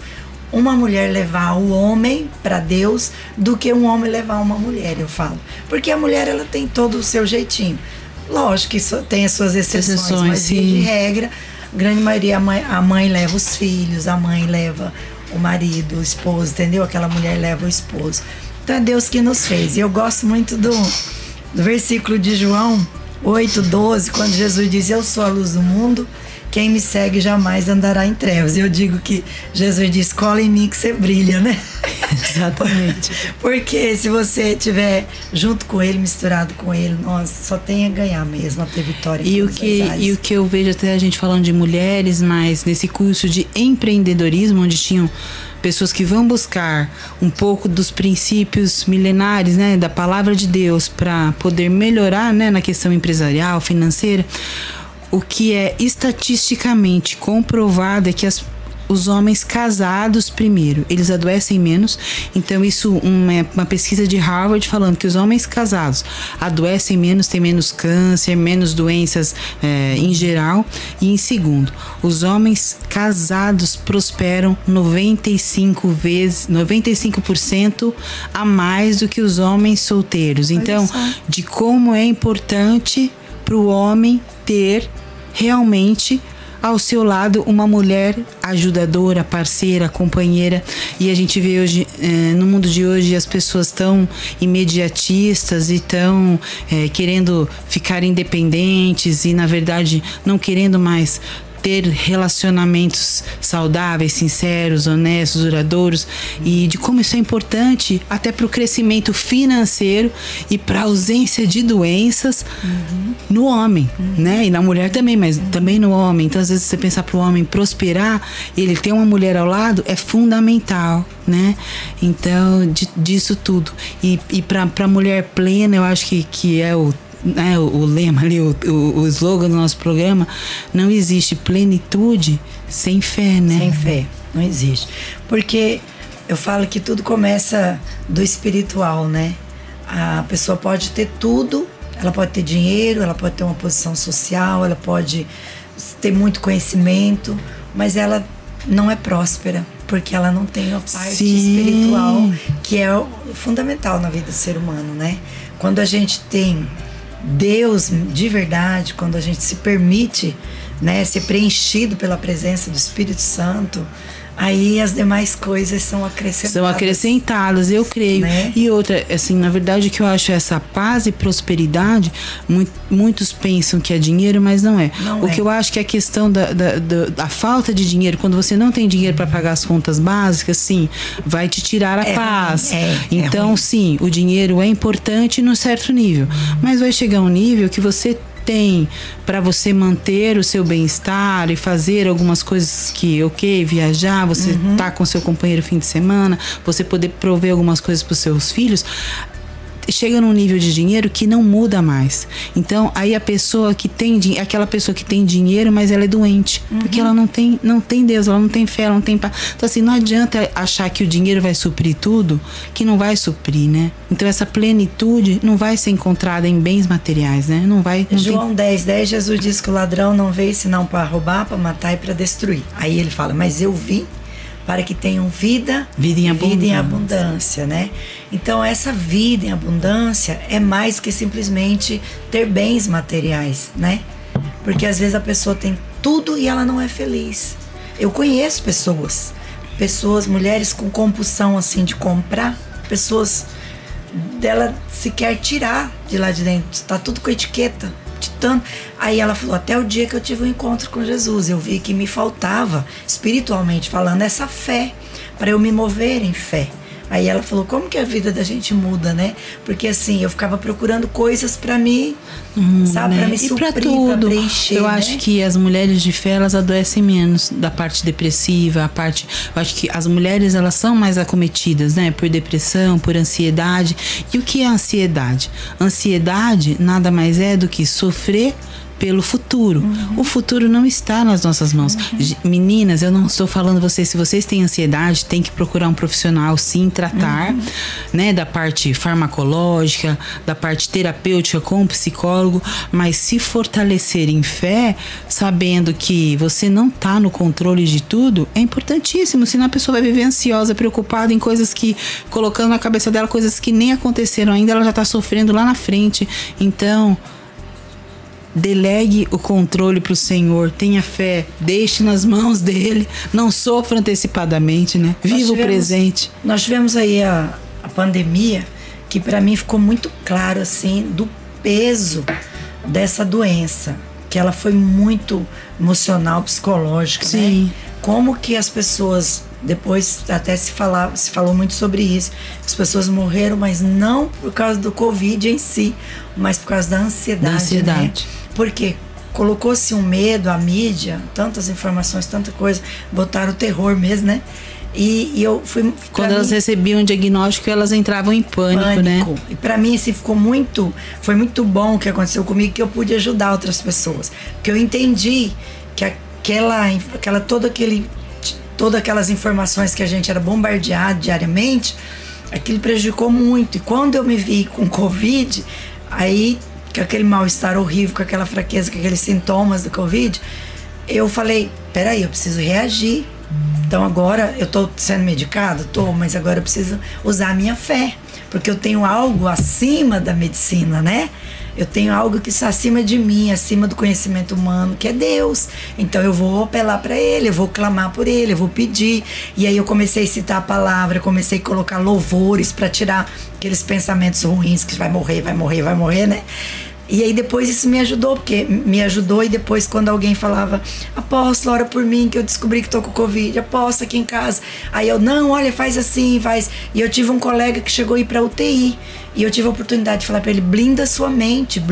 uma mulher levar o homem para Deus do que um homem levar uma mulher, eu falo. Porque a mulher, ela tem todo o seu jeitinho. Lógico que tem as suas exceções, mas de regra, a grande maioria, a mãe leva os filhos, a mãe leva o marido, o esposo, entendeu? Aquela mulher leva o esposo. Então é Deus que nos fez. E eu gosto muito do versículo de João 8:12, quando Jesus diz: eu sou a luz do mundo, quem me segue jamais andará em trevas. Eu digo que Jesus diz: cola em mim que você brilha, né? Exatamente. Porque se você estiver junto com ele, misturado com ele, nossa, só tem a ganhar mesmo, a ter vitória. E o que eu vejo até a gente falando de mulheres, mas nesse curso de empreendedorismo, onde tinham pessoas que vão buscar um pouco dos princípios milenares, né, da palavra de Deus para poder melhorar, né, na questão empresarial, financeira. O que é estatisticamente comprovado é que os homens casados, primeiro, eles adoecem menos. Então isso uma pesquisa de Harvard falando que os homens casados adoecem menos, têm menos câncer, menos doenças em geral. E em segundo, os homens casados prosperam 95% a mais do que os homens solteiros. Então, de como é importante para o homem ter realmente ao seu lado uma mulher ajudadora, parceira, companheira. E a gente vê hoje, no mundo de hoje, as pessoas tão imediatistas e tão querendo ficar independentes e, na verdade, não querendo mais ter relacionamentos saudáveis, sinceros, honestos, duradouros, e de como isso é importante até para o crescimento financeiro e para a ausência de doenças no homem, né? E na mulher também, mas também no homem. Então, às vezes, você pensar para o homem prosperar, ele ter uma mulher ao lado é fundamental, né? Então, disso tudo. E para a mulher plena, eu acho que é né, o lema ali, o slogan do nosso programa, não existe plenitude sem fé, né? Sem fé, não existe. Porque eu falo que tudo começa do espiritual, né? A pessoa pode ter tudo, ela pode ter dinheiro, ela pode ter uma posição social, ela pode ter muito conhecimento, mas ela não é próspera, porque ela não tem a parte espiritual, que é o fundamental na vida do ser humano, né? Quando a gente tem Deus de verdade, quando a gente se permite, né, ser preenchido pela presença do Espírito Santo, aí as demais coisas são acrescentadas. São acrescentadas, eu creio. Né? E outra, assim, na verdade, o que eu acho é essa paz e prosperidade, muitos pensam que é dinheiro, mas não é. O que eu acho que é a questão da falta de dinheiro, quando você não tem dinheiro para pagar as contas básicas, sim, vai te tirar a paz. Então, sim, o dinheiro é importante num certo nível, mas vai chegar um nível que você tem para você manter o seu bem-estar e fazer algumas coisas que, viajar, você tá com seu companheiro fim de semana, você poder prover algumas coisas para os seus filhos, chega num nível de dinheiro que não muda mais. Então, aí a pessoa que tem aquela pessoa que tem dinheiro, mas ela é doente, porque ela não tem Deus, ela não tem fé, ela não tem paz. Então, assim, não adianta achar que o dinheiro vai suprir tudo, que não vai suprir, né? Então, essa plenitude não vai ser encontrada em bens materiais, né? Não vai. João 10:10, Jesus diz que o ladrão não veio senão para roubar, para matar e para destruir. Aí ele fala, mas eu vim para que tenham vida em abundância, né? Então, essa vida em abundância é mais que simplesmente ter bens materiais, né? Porque às vezes a pessoa tem tudo e ela não é feliz. Eu conheço pessoas, mulheres com compulsão assim de comprar, pessoas dela se quer tirar de lá de dentro, tá tudo com etiqueta. Aí ela falou, até o dia que eu tive um encontro com Jesus, eu vi que me faltava, espiritualmente falando, essa fé, para eu me mover em fé. Aí ela falou, como que a vida da gente muda, né? Porque assim, eu ficava procurando coisas para mim, sabe, para me suprir, para preencher. Eu acho que as mulheres de fé, elas adoecem menos da parte depressiva, eu acho que as mulheres, elas são mais acometidas, né? Por depressão, por ansiedade. E o que é ansiedade? Ansiedade nada mais é do que sofrer pelo futuro. O futuro não está nas nossas mãos. Meninas, eu não estou falando vocês, se vocês têm ansiedade, tem que procurar um profissional, sim, tratar, né, da parte farmacológica, da parte terapêutica com o psicólogo, mas se fortalecer em fé, sabendo que você não está no controle de tudo, é importantíssimo, senão a pessoa vai viver ansiosa, preocupada em coisas que, colocando na cabeça dela coisas que nem aconteceram ainda, ela já está sofrendo lá na frente. Então, delegue o controle para o Senhor, tenha fé, deixe nas mãos dele, não sofra antecipadamente, né? Viva o presente. Nós tivemos aí a pandemia, que para mim ficou muito claro assim do peso dessa doença, que ela foi muito emocional, psicológica, sim, né? Como que as pessoas, depois até se falou muito sobre isso, as pessoas morreram, mas não por causa do Covid em si, mas por causa da ansiedade. Né? Porque colocou-se um medo, a mídia, tantas informações, tanta coisa, botaram o terror mesmo, né? E eu fui... Quando elas recebiam um diagnóstico, elas entravam em pânico, né? E pra mim, assim, foi muito bom o que aconteceu comigo, que eu pude ajudar outras pessoas. Porque eu entendi que todas aquelas informações que a gente era bombardeado diariamente, aquilo prejudicou muito. E quando eu me vi com Covid, aí, com aquele mal-estar horrível, com aquela fraqueza, com aqueles sintomas do Covid, eu falei, peraí, eu preciso reagir. Então agora eu tô sendo medicado? Tô, mas agora eu preciso usar a minha fé, porque eu tenho algo acima da medicina, né? Eu tenho algo que está acima de mim, acima do conhecimento humano, que é Deus. Então eu vou apelar para Ele, eu vou clamar por Ele, eu vou pedir. E aí eu comecei a citar a palavra, eu comecei a colocar louvores para tirar aqueles pensamentos ruins, que vai morrer, né? E aí depois isso me ajudou, e depois quando alguém falava, apóstolo, ora por mim que eu descobri que tô com Covid, apóstolo, aqui em casa. Aí eu, não, olha, faz assim, faz. E eu tive um colega que chegou a ir pra UTI, e eu tive a oportunidade de falar pra ele, blinda sua mente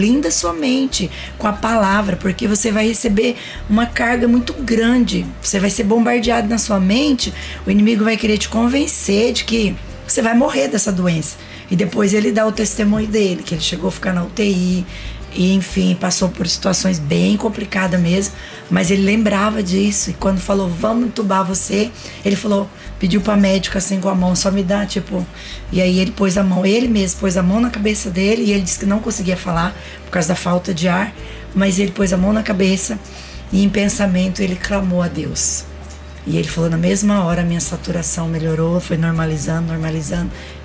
com a palavra, porque você vai receber uma carga muito grande, você vai ser bombardeado na sua mente, o inimigo vai querer te convencer de que você vai morrer dessa doença. E depois ele dá o testemunho dele, que ele chegou a ficar na UTI, E, enfim, passou por situações bem complicadas mesmo, mas ele lembrava disso. E quando falou, vamos entubar você, ele falou, pediu pra médica assim com a mão, só me dá, tipo... E aí ele pôs a mão, ele mesmo pôs a mão na cabeça dele, e ele disse que não conseguia falar por causa da falta de ar, mas ele pôs a mão na cabeça e em pensamento ele clamou a Deus. E ele falou, na mesma hora a minha saturação melhorou, foi normalizando,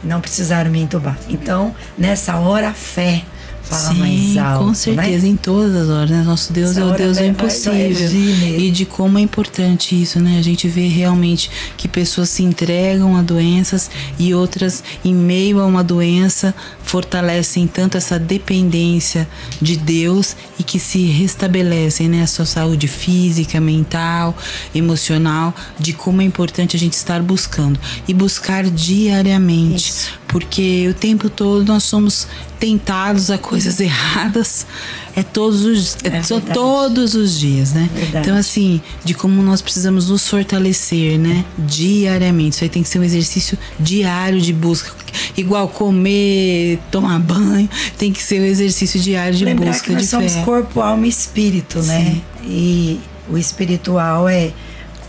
e não precisaram me entubar. Então, nessa hora, a fé fala mais alto, com certeza, né? Em todas as horas, né? Nosso Deus é o Deus do impossível. E de como é importante isso, né? A gente vê realmente que pessoas se entregam a doenças e outras, em meio a uma doença, fortalecem tanto essa dependência de Deus e que se restabelecem, né? A sua saúde física, mental, emocional, de como é importante a gente estar buscando. E buscar diariamente. Isso. Porque o tempo todo nós somos tentados a coisas erradas. São todos os dias, né? Verdade. Então, assim, de como nós precisamos nos fortalecer, né? Diariamente. Isso aí tem que ser um exercício diário de busca. Igual comer, tomar banho, tem que ser um exercício diário de Lembrar busca que nós de fé. somos corpo, alma e espírito, né? E o espiritual é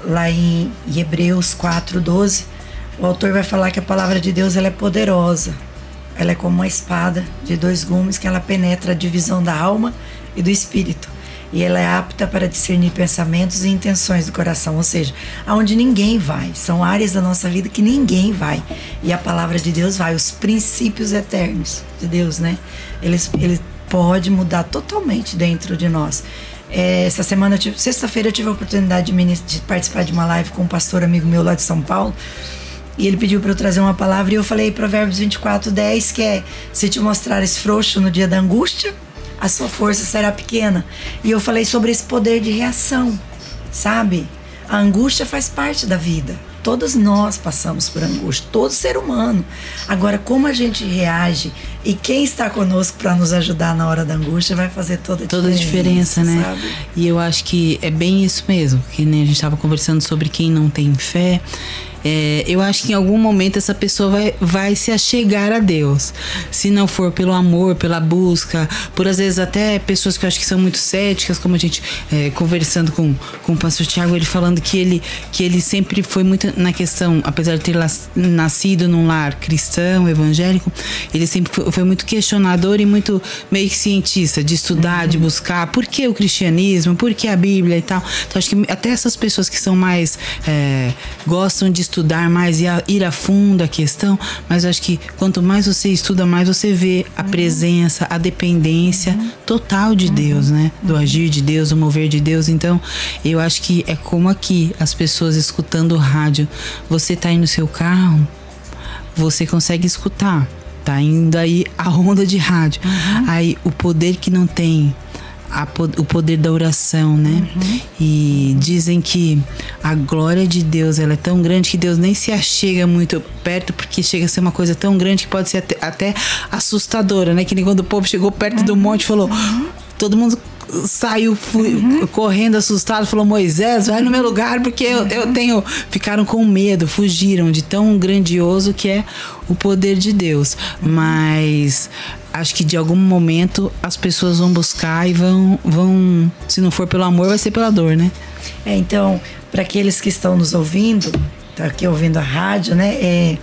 lá em Hebreus 4:12. O autor vai falar que a palavra de Deus ela é poderosa. Ela é como uma espada de 2 gumes que ela penetra a divisão da alma e do espírito. E ela é apta para discernir pensamentos e intenções do coração. Ou seja, aonde ninguém vai. São áreas da nossa vida que ninguém vai. E a palavra de Deus vai. Os princípios eternos de Deus, né? Ele pode mudar totalmente dentro de nós. Essa semana, sexta-feira, eu tive a oportunidade de participar de uma live com um pastor amigo meu lá de São Paulo. E ele pediu para eu trazer uma palavra e eu falei Provérbios 24:10, que é: se te mostrares frouxo no dia da angústia, a sua força será pequena. E eu falei sobre esse poder de reação, sabe? A angústia faz parte da vida. Todos nós passamos por angústia, todo ser humano. Agora, como a gente reage e quem está conosco para nos ajudar na hora da angústia vai fazer toda a diferença, né? Sabe? E eu acho que é bem isso mesmo, que né, a gente estava conversando sobre quem não tem fé. Eu acho que em algum momento essa pessoa vai se achegar a Deus. Se não for pelo amor, pela busca, por às vezes até pessoas que eu acho que são muito céticas, como a gente conversando com o pastor Tiago, ele falando que ele sempre foi muito na questão, apesar de ter nascido num lar cristão, evangélico, ele sempre foi muito questionador e muito meio que cientista, de estudar, de buscar por que o cristianismo, por que a Bíblia e tal. Então acho que até essas pessoas que são mais gostam de estudar mais e ir a fundo a questão, mas eu acho que quanto mais você estuda, mais você vê a presença, a dependência total de Deus, né? Do agir de Deus, do mover de Deus. Então, eu acho que é como aqui, as pessoas escutando o rádio. Você tá aí no seu carro, você consegue escutar. Tá indo aí a onda de rádio. Aí, o poder que não tem, o poder da oração, né? E dizem que a glória de Deus, ela é tão grande que Deus nem se achega muito perto, porque chega a ser uma coisa tão grande que pode ser até assustadora, né? Que nem quando o povo chegou perto do monte e falou, todo mundo saiu correndo assustado, falou: Moisés, vai no meu lugar, porque eu tenho... Ficaram com medo, fugiram de tão grandioso que é o poder de Deus. Mas acho que de algum momento as pessoas vão buscar e vão, se não for pelo amor, vai ser pela dor, né? Então, para aqueles que estão nos ouvindo, tá aqui ouvindo a rádio, né?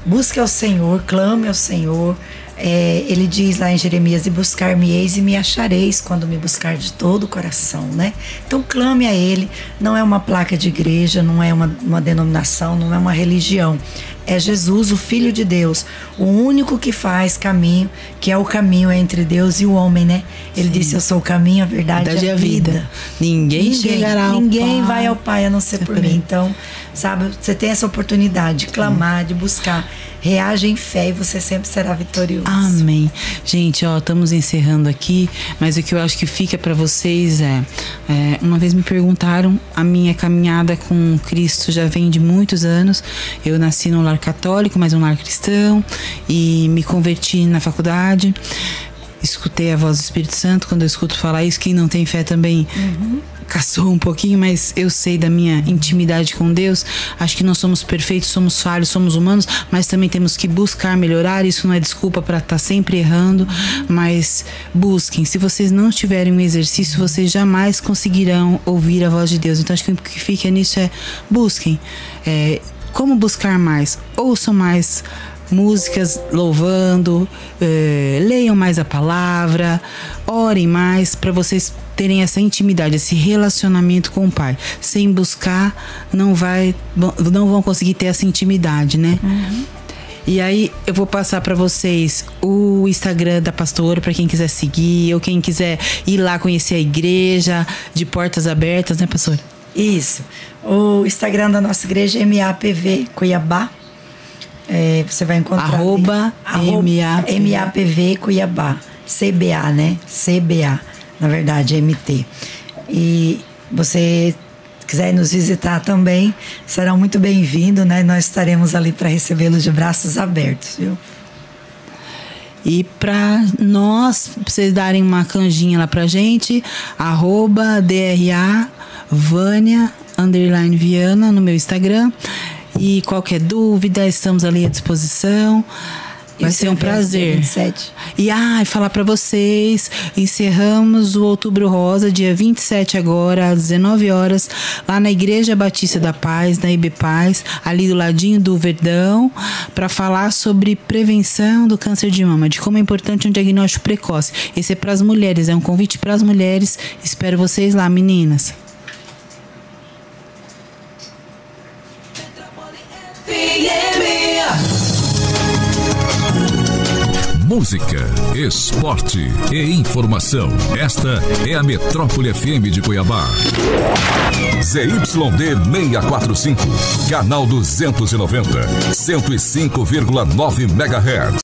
Busque ao Senhor, clame ao Senhor. Ele diz lá em Jeremias: e buscar-me-eis e me achareis quando me buscar de todo o coração, né? Então clame a Ele. Não é uma placa de igreja, não é uma denominação, não é uma religião. É Jesus, o Filho de Deus, o único que faz caminho, que é o caminho entre Deus e o homem, né? Ele disse: eu sou o caminho, a verdade e a vida. Ninguém chegará ao Pai. Ninguém vai ao Pai a não ser por mim. Então, sabe, você tem essa oportunidade de clamar, de buscar. Reage em fé e você sempre será vitorioso. Amém. Gente, estamos encerrando aqui, mas o que eu acho que fica para vocês uma vez me perguntaram, a minha caminhada com Cristo já vem de muitos anos. Eu nasci num lar católico, mas um lar cristão, e me converti na faculdade. escutei a voz do Espírito Santo. Quando eu escuto falar isso, quem não tem fé também caçou um pouquinho, mas eu sei da minha intimidade com Deus. Acho que não somos perfeitos, somos falhos, somos humanos, mas também temos que buscar melhorar. Isso não é desculpa para estar sempre errando, mas busquem. Se vocês não tiverem um exercício, vocês jamais conseguirão ouvir a voz de Deus. Então acho que o que fica nisso é busquem. Como buscar mais? Ouçam mais músicas louvando, leiam mais a palavra, orem mais, para vocês terem essa intimidade, esse relacionamento com o Pai. Sem buscar, não vão conseguir ter essa intimidade, né? E aí eu vou passar para vocês o Instagram da pastora, para quem quiser seguir, ou quem quiser ir lá conhecer a igreja de portas abertas, né, pastora? Isso. O Instagram da nossa igreja é MAPV Cuiabá. Você vai encontrar MAPV Cuiabá. CBA, né? CBA, na verdade, MT. E você quiser nos visitar também, serão muito bem-vindos, né? Nós estaremos ali para recebê-los de braços abertos, viu? E pra vocês darem uma canjinha lá pra gente, @DRA Vânia _Viana no meu Instagram. E qualquer dúvida, estamos ali à disposição. Vai ser um prazer. 27. E falar para vocês, encerramos o Outubro Rosa, dia 27 agora, às 19 horas, lá na Igreja Batista da Paz, na IB Paz, ali do ladinho do Verdão, para falar sobre prevenção do câncer de mama, de como é importante um diagnóstico precoce. Esse é para as mulheres, é um convite para as mulheres. Espero vocês lá, meninas. Música, esporte e informação. Esta é a Metrópole FM de Cuiabá. ZYD 645, canal 290, 105,9 MHz.